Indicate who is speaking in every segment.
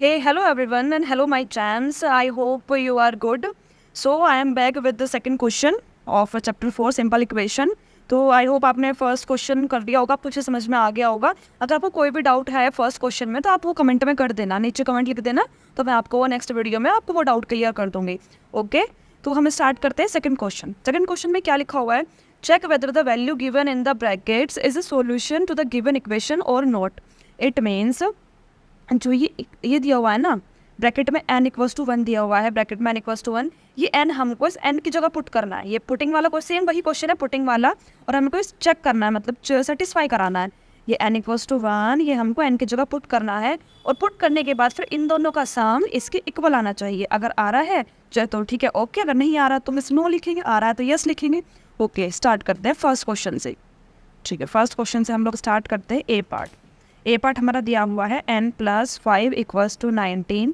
Speaker 1: Hey, hello everyone, and hello my champs. I hope you are good. So I am back with the second question of chapter 4 simple equation. तो I hope आपने first question कर दिया होगा, कुछ समझ में आ गया होगा. अगर आपको कोई भी डाउट है फर्स्ट क्वेश्चन में तो आप वो कमेंट में कर देना, नीचे कमेंट लिख देना, तो मैं आपको वो नेक्स्ट वीडियो में आपको वो डाउट क्लियर कर दूंगी. ओके, तो हम स्टार्ट करते हैं सेकंड क्वेश्चन. सेकंड क्वेश्चन में क्या लिखा हुआ है? Check whether the value given in the brackets is a solution to the given equation और नॉट. इट मीन्स जो ये दिया हुआ है ना, ब्रैकेट में n इक्वल्स टू 1 दिया हुआ है, ब्रैकेट में n इक्वल्स टू 1, ये n हमको इस n की जगह पुट करना है. ये पुटिंग वाला क्वेश्चन, सेम वही क्वेश्चन है पुटिंग वाला, और हमको इस चेक करना है, मतलब सेटिस्फाई कराना है. ये n इक्वल्स टू 1, ये हमको n की जगह पुट करना है, और पुट करने के बाद फिर इन दोनों का सम इसके इक्वल आना चाहिए. अगर आ रहा है चाहे तो ठीक है, ओके. अगर नहीं आ रहा तो मिस नो लिखेंगे, आ रहा है तो यस लिखेंगे. ओके, स्टार्ट करते हैं फर्स्ट क्वेश्चन से. ठीक है, फर्स्ट क्वेश्चन से हम लोग स्टार्ट करते हैं. ए पार्ट. ए पार्ट हमारा दिया हुआ है n प्लस 5 इक्वल्स टू 19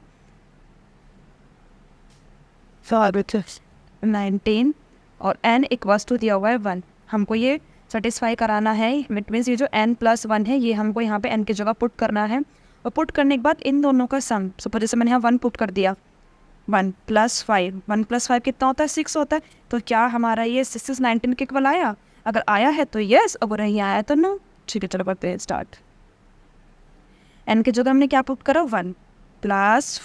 Speaker 1: और n इक्वल्स टू दिया हुआ है 1. हमको ये सेटिस्फाई कराना है. इट मीन्स ये जो n प्लस 1 है ये हमको यहाँ पे n की जगह पुट करना है, और पुट करने के बाद इन दोनों का सम, सपोज जैसे मैंने यहाँ 1 पुट कर दिया, 1 प्लस 5 कितना होता है? 6 होता है. तो क्या हमारा ये 6 इज 19 के इक्वल आया? अगर आया है तो यस, अगर नहीं आया तो नो. ठीक है, चलो करते हैं स्टार्ट. n की जगह हमने क्या पुट करा? 1 प्लस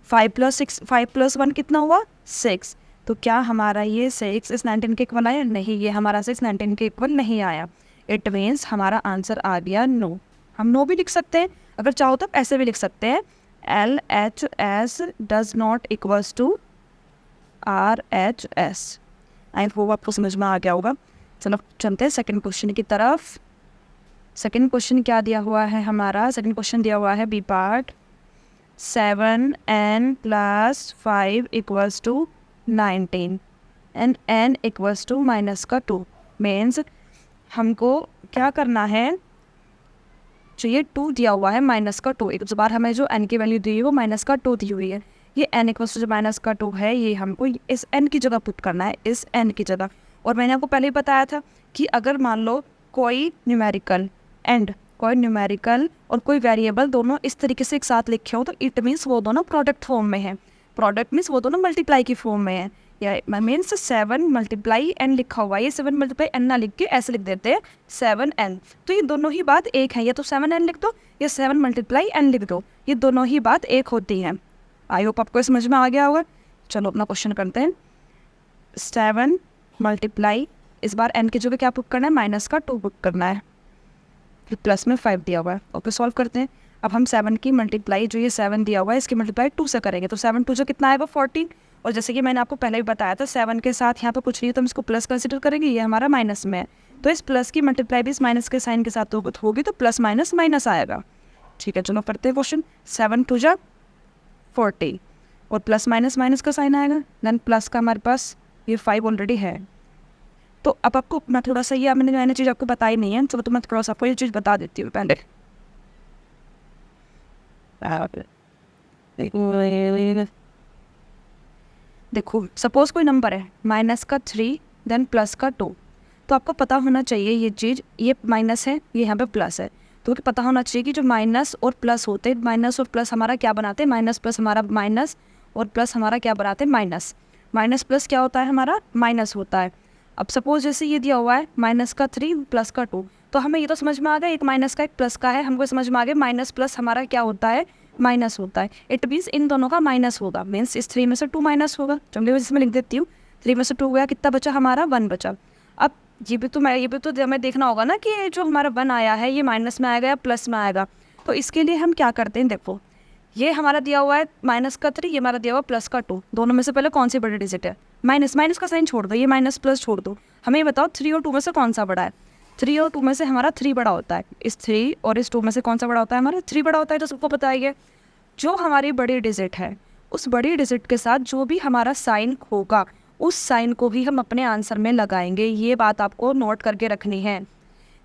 Speaker 1: 5 प्लस 6, 5 प्लस 1 कितना हुआ? 6. तो क्या हमारा ये 6 इस 19 के इक्वल आया? नहीं, ये हमारा 6 19 के इक्वल नहीं आया. इट मीन्स हमारा आंसर आ गया नो. हम नो भी लिख सकते हैं, अगर चाहो तो ऐसे भी लिख सकते हैं, LHS does not equals to RHS. I hope आपको समझ में आ गया होगा. चलो चलते हैं सेकेंड क्वेश्चन की तरफ. सेकेंड क्वेश्चन क्या दिया हुआ है हमारा? सेकेंड क्वेश्चन दिया हुआ है B part, 7n plus 5 equals to 19 and n equals to minus का 2. मीन्स हमको क्या करना है? जो ये 2 दिया हुआ है माइनस का 2, एक बार हमें जो n की वैल्यू दी है वो माइनस का 2 दी हुई है. ये n इक्वल्स टू जो माइनस का 2 है ये हमको इस n की जगह पुट करना है, इस n की जगह. और मैंने आपको पहले ही बताया था कि अगर मान लो कोई न्यूमेरिकल और कोई वेरिएबल दोनों इस तरीके से एक साथ लिखे हो तो इट मीन्स वो दोनों प्रोडक्ट फॉर्म में है. प्रोडक्ट मीन्स वो दोनों मल्टीप्लाई की फॉर्म में है. या मीन्स 7 मल्टीप्लाई n लिखा हुआ है, ये 7 मल्टीप्लाई n ना लिख के ऐसे लिख देते हैं 7n. तो ये दोनों ही बात एक है, या तो 7n लिख दो या 7 मल्टीप्लाई n लिख दो, ये दोनों ही बात एक होती है. आई होप आपको समझ में आ गया होगा. चलो अपना क्वेश्चन करते हैं. 7 मल्टीप्लाई, इस बार n की जगह क्या पुट करना है? माइनस का 2 पुट करना है, प्लस में 5 दिया हुआ है. ओके, सॉल्व करते हैं. अब हम 7 की मल्टीप्लाई, जो ये 7 दिया हुआ है इसकी मल्टीप्लाई 2 से करेंगे, तो 7 2 जो कितना आएगा? 14. और जैसे कि मैंने आपको पहले भी बताया था 7 के साथ यहाँ पे कुछ नहीं है तो हम इसको प्लस कंसिडर करेंगे, ये हमारा माइनस में है. तो इस प्लस की मल्टीप्लाई भी इस माइनस के साइन के साथ होगी, तो प्लस माइनस माइनस आएगा. ठीक है, चलो करते हैं क्वेश्चन. 7 2 जा 40 और प्लस माइनस माइनस का साइन आएगा, देन प्लस का हमारे पास ये 5 ऑलरेडी है. तो अब आपको मैं थोड़ा सा, ये मैंने चीज़ आपको बताई नहीं है, तो मैं थोड़ा सा आपको ये चीज़ बता देती हूँ पहले. देखो, सपोज कोई नंबर है माइनस का 3 देन प्लस का 2, तो आपको पता होना चाहिए ये चीज़, ये माइनस है ये यहाँ पे प्लस है, तो पता होना चाहिए कि जो माइनस और प्लस होते हैं, माइनस और प्लस हमारा क्या बनाते हैं? माइनस प्लस हमारा माइनस, और प्लस हमारा क्या बनाते हैं? माइनस. माइनस प्लस क्या होता है? हमारा माइनस होता है. अब सपोज जैसे ये दिया हुआ है माइनस का 3 प्लस का 2, तो हमें ये तो समझ में आ गया एक माइनस का एक प्लस का है, हमको समझ में आ गया माइनस प्लस हमारा क्या होता है? माइनस होता है. इट मीन्स इन दोनों का माइनस होगा, मीन्स इस 3 में से 2 माइनस होगा. चलिए इसमें लिख देती हूँ, 3 में से 2 गया, कितना बचा हमारा? 1 बचा. अब ये भी तो हमें देखना होगा ना कि जो हमारा 1 आया है ये माइनस में आएगा या प्लस में आएगा. तो इसके लिए हम क्या करते हैं? देखो, ये हमारा दिया हुआ है माइनस का 3, ये हमारा दिया हुआ प्लस का 2, दोनों में से पहले कौन सी बड़ी डिजिट है? माइनस. माइनस का साइन छोड़ दो, ये माइनस प्लस छोड़ दो. हमें ये बताओ 3 और 2 में से कौन सा बड़ा है? 3 और 2 में से हमारा 3 बड़ा होता है. इस 3 और इस 2 में से कौन सा बड़ा होता है? हमारा 3 बड़ा होता है. तो सबको पता है जो हमारी बड़ी डिजिट है उस बड़ी डिजिट के साथ जो भी हमारा साइन होगा उस साइन को भी हम अपने आंसर में लगाएंगे. ये बात आपको नोट करके रखनी है.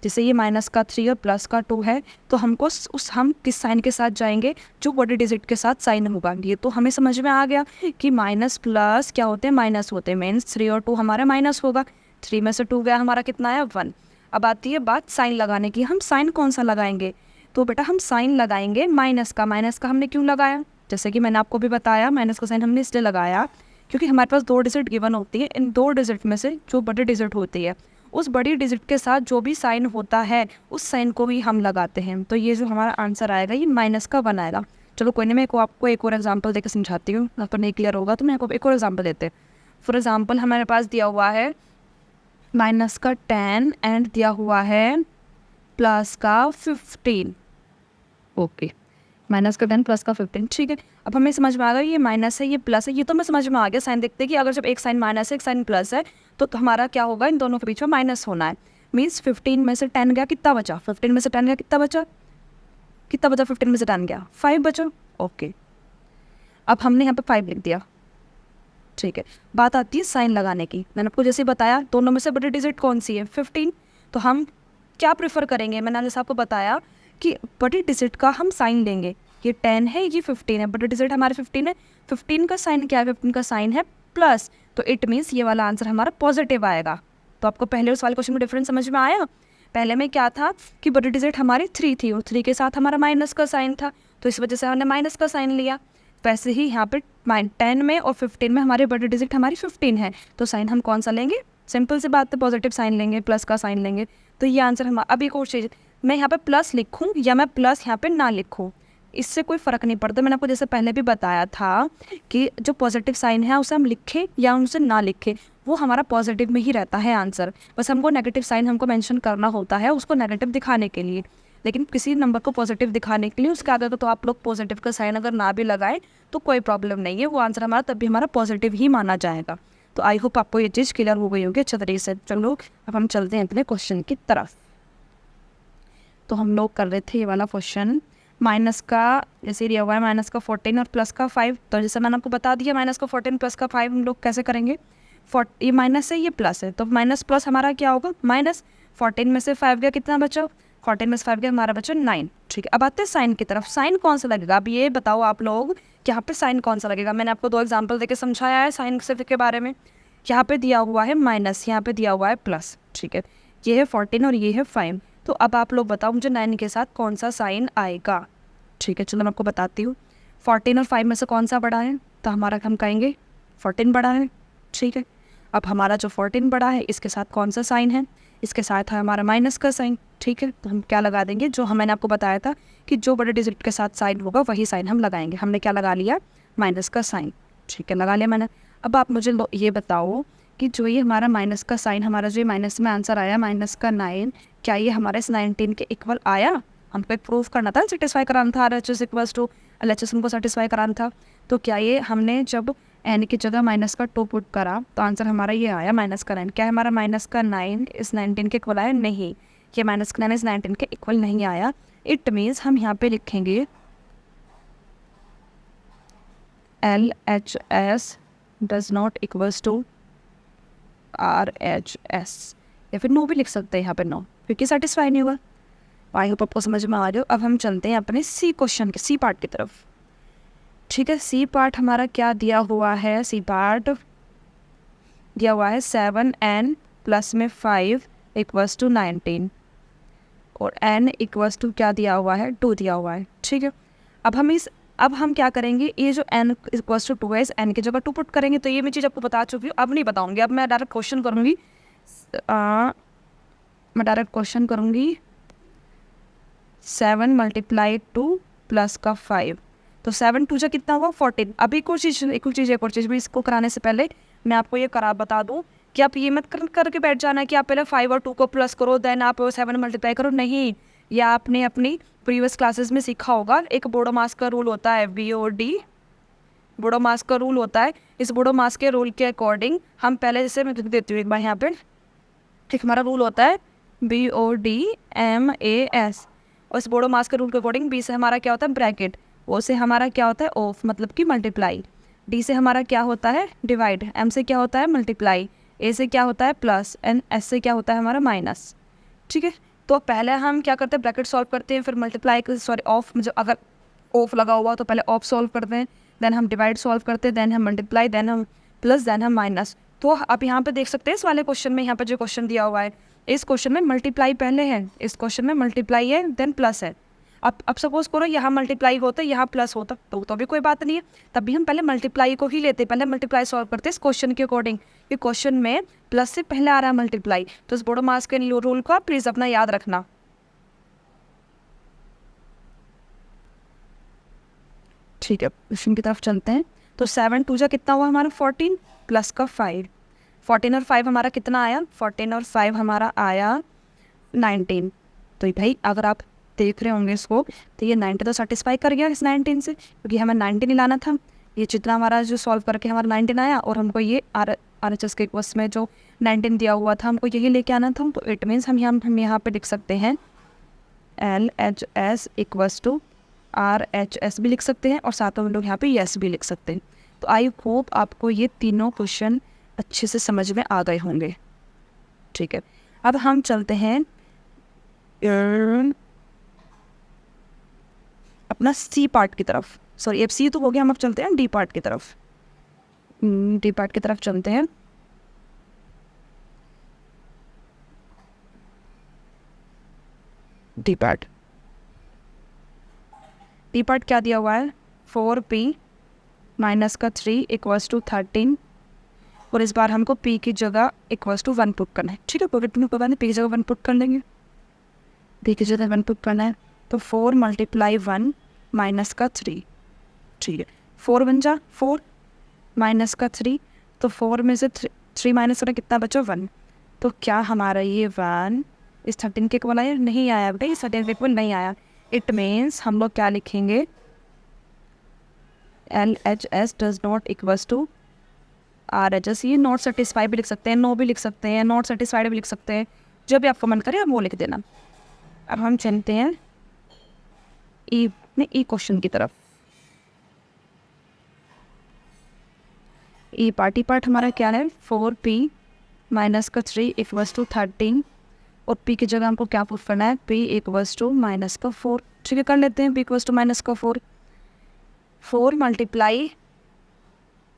Speaker 1: जैसे ये माइनस का 3 और प्लस का 2 है, तो हमको हम किस साइन के साथ जाएंगे? जो बड़ी डिजिट के साथ साइन होगा. ये तो हमें समझ में आ गया कि माइनस प्लस क्या होते हैं? माइनस होते हैं. मीन्स 3 और 2 हमारा माइनस होगा. 3 में से 2 गया, हमारा कितना आया? 1. अब आती है बात साइन लगाने की. हम साइन कौन सा लगाएंगे? तो बेटा हम साइन लगाएंगे माइनस का हमने क्यों लगाया, जैसे कि मैंने आपको भी बताया माइनस का साइन हमने इसलिए लगाया क्योंकि हमारे पास 2 डिजिट गिवन होती है, इन 2 डिजिट में से जो बड़ी डिजिट होती है उस बड़ी डिजिट के साथ जो भी साइन होता है उस साइन को भी हम लगाते हैं। तो ये जो हमारा आंसर आएगा ये माइनस का 1 आएगा। चलो कोई नहीं, मैं आपको एक और एग्जांपल देकर समझाती हूँ, आपको नहीं क्लियर होगा तो मैं आपको एक और एग्जांपल देते हैं। फॉर एग्जांपल हमारे पास दिया हुआ है माइनस का 10 एंड दिया हुआ है प्लस का 15। ओके, माइनस का 10 प्लस का 15, ठीक है। अब हमें समझ में आ गया ये माइनस है ये प्लस है, ये तो मैं समझ में आ गया। साइन देखते हैं कि अगर जब एक साइन माइनस है एक साइन प्लस है तो हमारा क्या होगा, इन दोनों के बीच में माइनस होना है। मीन्स 15 में से 10 गया, कितना बचा, 15 में से 10 गया, कितना बचा 15 में से 10 गया 5 बचा। ओके, अब हमने यहाँ पे 5 लिख दिया, ठीक है। बात आती है साइन लगाने की। मैंने आपको जैसे बताया दोनों में से बड़ी डिजिट कौन सी है, 15। तो हम क्या प्रेफर करेंगे, मैंने जैसे आपको बताया कि बड़ी डिजिट का हम साइन लेंगे। ये 10 है ये 15 है, बड़ी डिजिट हमारे 15 है, 15 का साइन क्या है, 15 का साइन है प्लस, तो इट मीन्स ये वाला आंसर हमारा पॉजिटिव आएगा। तो आपको पहले उस वाले क्वेश्चन में डिफरेंस समझ में आया। पहले में क्या था कि बड़ी डिजिट हमारी 3 थी और 3 के साथ हमारा माइनस का साइन था, तो इस वजह से हमने माइनस का साइन लिया। वैसे ही यहाँ पे 10 में और 15 में हमारी बड़ी डिजिट हमारी 15 है, तो साइन हम कौन सा लेंगे, सिंपल सी बात है पॉजिटिव साइन लेंगे, प्लस का साइन लेंगे। तो ये आंसर हमारा। अब एक और चीज़, मैं यहाँ पे प्लस लिखूँ या मैं प्लस यहाँ पे ना लिखूँ, इससे कोई फ़र्क नहीं पड़ता। मैंने आपको जैसे पहले भी बताया था कि जो पॉजिटिव साइन है उसे हम लिखें या उनसे ना लिखें, वो हमारा पॉजिटिव में ही रहता है आंसर। बस हमको नेगेटिव साइन हमको मेंशन करना होता है उसको नेगेटिव दिखाने के लिए, लेकिन किसी नंबर को पॉजिटिव दिखाने के लिए उसके आगे तो आप लोग पॉजिटिव का साइन अगर ना भी लगाएं तो कोई प्रॉब्लम नहीं है, वो आंसर हमारा तब भी हमारा पॉजिटिव ही माना जाएगा। तो आई होप आपको ये चीज़ क्लियर हो गई होगी अच्छे तरीके से। चलो अब हम चलते हैं अपने क्वेश्चन की तरफ। तो हम लोग कर रहे थे ये वाला क्वेश्चन माइनस का, जैसे दिया हुआ है माइनस का 14 और प्लस का 5। तो जैसे मैंने आपको बता दिया माइनस का 14 प्लस का 5 हम लोग कैसे करेंगे, ये माइनस है ये प्लस है, तो माइनस प्लस हमारा क्या होगा माइनस, 14 में से 5 गया कितना बचा, 14 में से 5 गया हमारा बचा 9, ठीक है। अब आते हैं साइन की तरफ, साइन कौन सा लगेगा। अब ये बताओ आप लोग कि यहाँ पे साइन कौन सा लगेगा। मैंने आपको 2 एग्जाम्पल देके समझाया है साइन के बारे में। यहाँ पे दिया हुआ है माइनस, यहाँ पे दिया हुआ है प्लस, ठीक है। ये है 14 और ये है 5। तो अब आप लोग बताओ मुझे 9 के साथ कौन सा साइन आएगा, ठीक है। चलो मैं आपको बताती हूँ। 14 और 5 में से कौन सा बड़ा है, तो हमारा हम कहेंगे 14 बड़ा है, ठीक है। अब हमारा जो 14 बड़ा है इसके साथ कौन सा साइन है, इसके साथ है हमारा माइनस का साइन, ठीक है। तो हम क्या लगा देंगे, जो मैंने आपको बताया था कि जो बड़े डिजिट के साथ साइन होगा वही साइन हम लगाएंगे। हमने क्या लगा लिया, माइनस का साइन, ठीक है, लगा लिया मैंने। अब आप मुझे ये बताओ कि जो ये हमारा माइनस का साइन, हमारा जो माइनस में आंसर आया माइनस का 9, क्या ये हमारे इस 19 के इक्वल आया। हमको एक प्रूफ करना था, सेटिस्फाई कराना था, RHS इक्वल्स टू LHS हमको सेटिस्फाई कराना था। तो क्या ये हमने जब n की जगह माइनस का 2 पुट करा तो आंसर हमारा ये आया माइनस का 9। क्या हमारा माइनस का 9 इस 19 के इक्वल आया, नहीं, ये माइनस का 9 इस 19 के इक्वल नहीं आया। इट मीन्स हम यहाँ पे लिखेंगे LHS does not equals to RHS, या फिर नो भी लिख सकते हैं यहाँ पे नो, क्योंकि सेटिस्फाई नहीं हुआ। आई होप आपको समझ में आ रहे हो। अब हम चलते हैं अपने सी क्वेश्चन के सी पार्ट की तरफ, ठीक है। सी पार्ट हमारा क्या दिया हुआ है, सी पार्ट दिया हुआ है 7n प्लस में 5 इक्वल्स टू 19 और n इक्वल्स टू क्या दिया हुआ है 2 दिया हुआ है, ठीक है। अब हम क्या करेंगे, ये जो n इक्वल्स टू 2 है इस n की जगह 2 पुट करेंगे। तो ये मैं चीज़ आपको बता चुकी हूँ, अब नहीं बताऊँगी। अब मैं डायरेक्ट क्वेश्चन करूँगी, मैं डायरेक्ट क्वेश्चन करूँगी 7 मल्टीप्लाई 2 प्लस का 5, तो 7 2 जा कितना हुआ 14। अब एक और चीज़ भी इसको कराने से पहले मैं आपको ये बता दूँ कि आप ये मत करके बैठ जाना कि आप पहले 5 और 2 को प्लस करो देन आप 7 मल्टीप्लाई करो, नहीं। या आपने अपनी प्रीवियस क्लासेस में सीखा होगा, एक बोडो मास का रूल होता है, BOD बोडो मास का रूल होता है। इस बोडो मास के रूल के अकॉर्डिंग हम पहले, जैसे मैं लिख देती हूँ एक बार यहाँ पे, एक हमारा रूल होता है BODMAS, और इस बोडो मास के रूल के अकॉर्डिंग B से हमारा क्या होता है ब्रैकेट, O से हमारा क्या होता है ऑफ मतलब कि मल्टीप्लाई, D से हमारा क्या होता है डिवाइड, M से क्या होता है मल्टीप्लाई, A से क्या होता है प्लस, एंड S से क्या होता है हमारा माइनस, ठीक है। तो पहले हम क्या करते हैं ब्रैकेट सॉल्व करते हैं, फिर मल्टीप्लाई ऑफ, मतलब अगर ऑफ लगा हुआ तो पहले ऑफ सॉल्व करते हैं, देन हम डिवाइड सॉल्व करते हैं, देन हम मल्टीप्लाई, देन हम प्लस, देन हम माइनस। तो आप यहाँ पे देख सकते हैं इस वाले क्वेश्चन में, यहाँ पे जो क्वेश्चन दिया हुआ है इस क्वेश्चन में मल्टीप्लाई पहले है, इस क्वेश्चन में मल्टीप्लाई है देन प्लस है। अब सपोज करो यहाँ मल्टीप्लाई होता यहाँ प्लस होता तो भी कोई बात नहीं है, तब भी हम पहले मल्टीप्लाई को ही लेते, पहले मल्टीप्लाई सॉल्व करते इस क्वेश्चन के अकॉर्डिंग, कि क्वेश्चन में प्लस से पहले आ रहा है मल्टीप्लाई। तो इस बोडोमास के रूल को आप प्लीज़ अपना याद रखना। ठीक है, क्वेश्चन की तरफ चलते हैं। तो 7 2 जा कितना हुआ हमारा 14 प्लस का 5, 14 और 5 हमारा कितना आया, 14 और 5 हमारा आया 19। तो भाई अगर आप देख रहे होंगे इसको तो ये 90 तो सेटिस्फाई कर गया इस 19 से, क्योंकि हमें 19 ही लाना था। ये जितना हमारा जो सॉल्व करके हमारा 19 आया और हमको ये RHS के क्वेश्चन में जो 19 दिया हुआ था हमको यही लेके आना था। तो इट मीन्स हम यहाँ पे लिख सकते हैं LHS इक्वल्स टू RHS भी लिख सकते हैं और साथ में हम लोग यहाँ पे यस भी लिख सकते हैं। तो आई होप आपको ये तीनों क्वेश्चन अच्छे से समझ में आ गए होंगे। ठीक है, अब हम चलते हैं अपना सी पार्ट की तरफ। सॉरी अब सी तो हो गया, हम अब चलते हैं डी पार्ट की तरफ। डी पार्ट की तरफ चलते हैं। डी पार्ट क्या दिया हुआ है, 4p माइनस का 3 इक्वल्स टू 13 और इस बार हमको p की जगह इक्वल्स टू 1 पुट करना है। ठीक है, पॉकेट में पी की जगह 1 पुट कर लेंगे, p की जगह 1 पुट करना है। तो 4 मल्टीप्लाई 1 माइनस का 3। ठीक है, 4 बन जा 4 माइनस का 3, तो 4 में से 3 माइनस करना कितना बचा 1। तो क्या हमारा ये 1 इस 13 के इक्वल आया, नहीं आया बेटा, इस 13 के इक्वल नहीं आया। इट मीन्स हम लोग क्या लिखेंगे, LHS does not equals to RHS। ये नॉट सेटिस्फाई भी लिख सकते हैं, नो भी लिख सकते हैं, नॉट सेटिस्फाइड भी लिख सकते हैं, जो भी आपको मन करे आप वो लिख देना। अब हम चलते हैं ई क्वेश्चन की तरफ। ई पार्ट हमारा क्या है, 4p माइनस का 3 इक्वल्स टू 13 और p की जगह हमको क्या पुट करना है, p इक्वल्स टू माइनस का 4। ठीक है, कर लेते हैं, p इक्वल्स टू माइनस का 4। 4 मल्टीप्लाई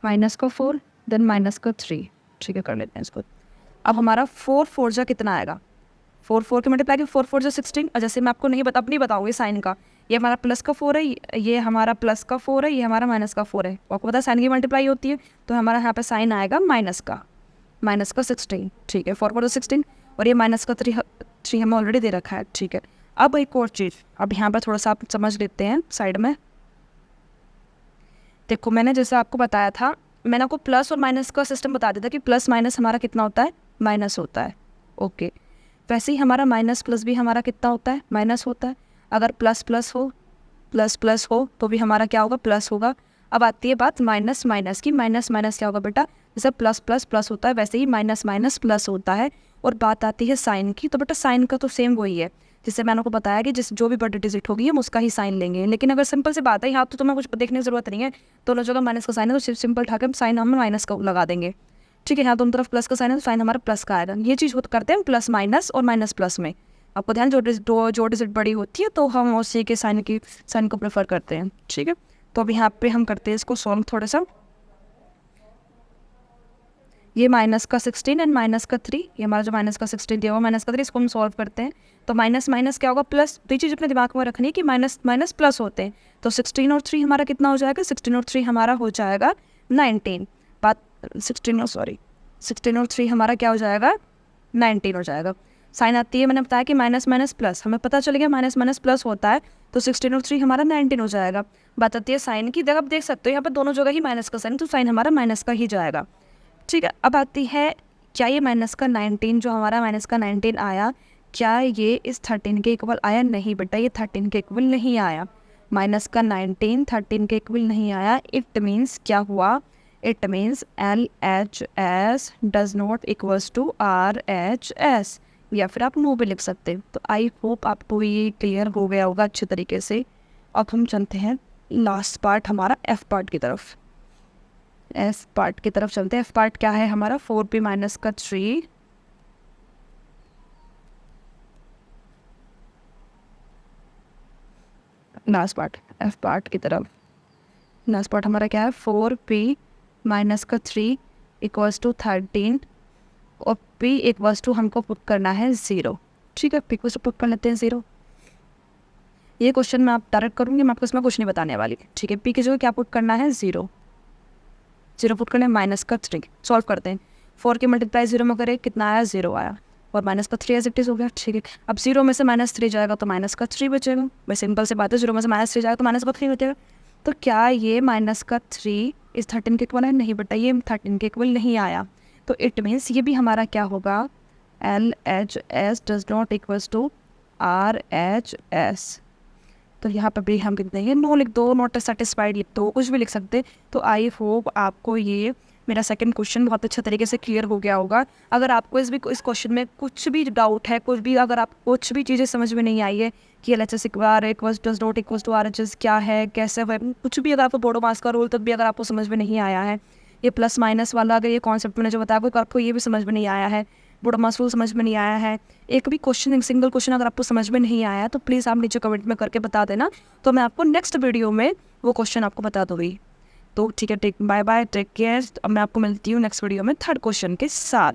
Speaker 1: माइनस का 4 देन माइनस का 3। ठीक है, कर लेते हैं इसको। अब हमारा 4 4 जा कितना आएगा, 4 4 के मल्टीप्लाई 4 4 जा 16। और जैसे मैं आपको नहीं बताऊँगी साइन का, ये हमारा प्लस का 4 है, ये हमारा प्लस का 4 है, ये हमारा माइनस का 4 है। आपको पता है साइन की मल्टीप्लाई होती है, तो हमारा यहाँ पे साइन आएगा माइनस का 16। ठीक है, 4 4 जा 16 और ये माइनस का 3 हमें ऑलरेडी दे रखा है। ठीक है, अब एक और चीज़, अब यहाँ पर थोड़ा सा आप समझ लेते हैं साइड में। देखो मैंने जैसे आपको बताया था, मैंने आपको प्लस और माइनस का सिस्टम बता दिया था कि प्लस माइनस हमारा कितना होता है, माइनस होता है। ओके, वैसे ही हमारा माइनस प्लस भी हमारा कितना होता है, माइनस होता है। अगर प्लस प्लस हो तो भी हमारा क्या होगा, प्लस होगा। अब आती है बात माइनस माइनस की, माइनस माइनस क्या होगा बेटा, जैसे प्लस प्लस प्लस होता है वैसे ही माइनस माइनस प्लस होता है। और बात आती है साइन की, तो बेटा साइन का तो सेम वही है, जिससे मैंने आपको बताया कि जो भी बड़ी डिजिट होगी हम उसका ही साइन लेंगे। लेकिन अगर सिंपल से बात है, यहाँ तो तुम्हें कुछ देखने की जरूरत नहीं है, दोनों जगह माइनस का साइन है तो सिंपल उठा के साइन हम माइनस का लगा देंगे। ठीक है, यहाँ दोनों तरफ प्लस का साइन है तो साइन हमारा प्लस का आएगा। ये चीज़ करते हैं प्लस माइनस और माइनस प्लस में। आपको ध्यान, जो डिजिट बड़ी होती है तो हम उसी के साइन को प्रेफर करते हैं। ठीक है, तो अब यहाँ पे हम करते हैं इसको सॉल्व थोड़ा सा। ये माइनस का 16 एंड माइनस का 3, ये हमारा जो माइनस का 16 दिया हुआ माइनस का 3, इसको हम सॉल्व करते हैं। तो माइनस माइनस क्या होगा, प्लस। तो ये चीज़ अपने दिमाग में रखनी है कि माइनस माइनस प्लस होते हैं। तो 16 और 3 हमारा कितना हो जाएगा, 16 और 3 हमारा हो जाएगा 19। बात 16 और 3 हमारा क्या हो जाएगा, 19 हो जाएगा। साइन आती है, मैंने बताया कि माइनस माइनस प्लस, हमें पता चल गया माइनस माइनस प्लस होता है, तो 16 और 3 हमारा 19 हो जाएगा। बात आती है साइन की, आप देख सकते हो यहाँ पर दोनों जगह ही माइनस का साइन, तो साइन हमारा माइनस का ही जाएगा। ठीक है, अब आती है, क्या ये माइनस का 19 जो हमारा माइनस का 19 आया, क्या ये इस 13 के इक्वल आया, नहीं बेटा ये 13 के इक्वल नहीं आया। माइनस का 19 13 के इक्वल नहीं आया। इट मीन्स क्या हुआ, it means LHS does not equals to RHS, या फिर आप नो भी लिख सकते हैं। तो आई होप आपको ये क्लियर हो गया होगा अच्छे तरीके से। अब हम चलते हैं लास्ट पार्ट हमारा F पार्ट की तरफ। F पार्ट की तरफ चलते हैं। F पार्ट क्या है हमारा, 4p माइनस का 3 लास्ट पार्ट। F पार्ट की तरफ लास्ट पार्ट हमारा क्या है, 4p माइनस का 3 इक्वल्स टू 13 और p इक्वल्स टू हमको पुट करना है 0। ठीक है, p इक्वल्स टू पुट कर लेते हैं 0। ये क्वेश्चन मैं आप डायरेक्ट करूँगी, मैं आपको इसमें कुछ नहीं बताने वाली, ठीक है। पी की जगह क्या पुट करना है, 0 पुट करना है, माइनस का 3 सॉल्व करते हैं। 4 के मल्टीप्लाई 0 में करें कितना आया, 0 आया, और माइनस का 3 एज इट इज़ हो गया, ठीक है। अब 0 में से -3 जाएगा तो माइनस का 3 बचेगा, भाई सिंपल से बात है, 0 में से -3 जाएगा तो माइनस का 3 बचेगा। तो क्या ये माइनस का 3 इस 13 के इक्वल है, नहीं बेटा ये 13 के इक्वल नहीं आया। तो इट मीन्स ये भी हमारा क्या होगा, LHS does not equals to RHS। तो यहाँ पर भी हम लिख देंगे नो, लिख दो, नॉट सेटिस्फाइड लिख दो, कुछ भी लिख सकते। तो आई होप आपको ये मेरा सेकंड क्वेश्चन बहुत अच्छे तरीके से क्लियर हो गया होगा। अगर आपको इस क्वेश्चन में कुछ भी डाउट है, कुछ भी, अगर आप कुछ भी चीज़ें समझ में नहीं आई है कि LHS equals does not equals to RHS क्या है, कैसे है, कुछ भी, अगर आपको बोडो मास का रूल तक भी अगर आपको समझ में नहीं आया है, ये प्लस माइनस वाला अगर ये कॉन्सेप्ट मैंने जो बताया कोई आपको ये भी समझ में नहीं आया है, बोडो मास रूल समझ में नहीं आया है, एक भी क्वेश्चन, सिंगल क्वेश्चन अगर आपको समझ में नहीं आया है तो प्लीज़ आप नीचे कमेंट में करके बता देना, तो मैं आपको नेक्स्ट वीडियो में वो क्वेश्चन आपको बता दूँगी। तो ठीक है, बाय बाय, टेक केयर। अब मैं आपको मिलती हूँ नेक्स्ट वीडियो में थर्ड क्वेश्चन के साथ।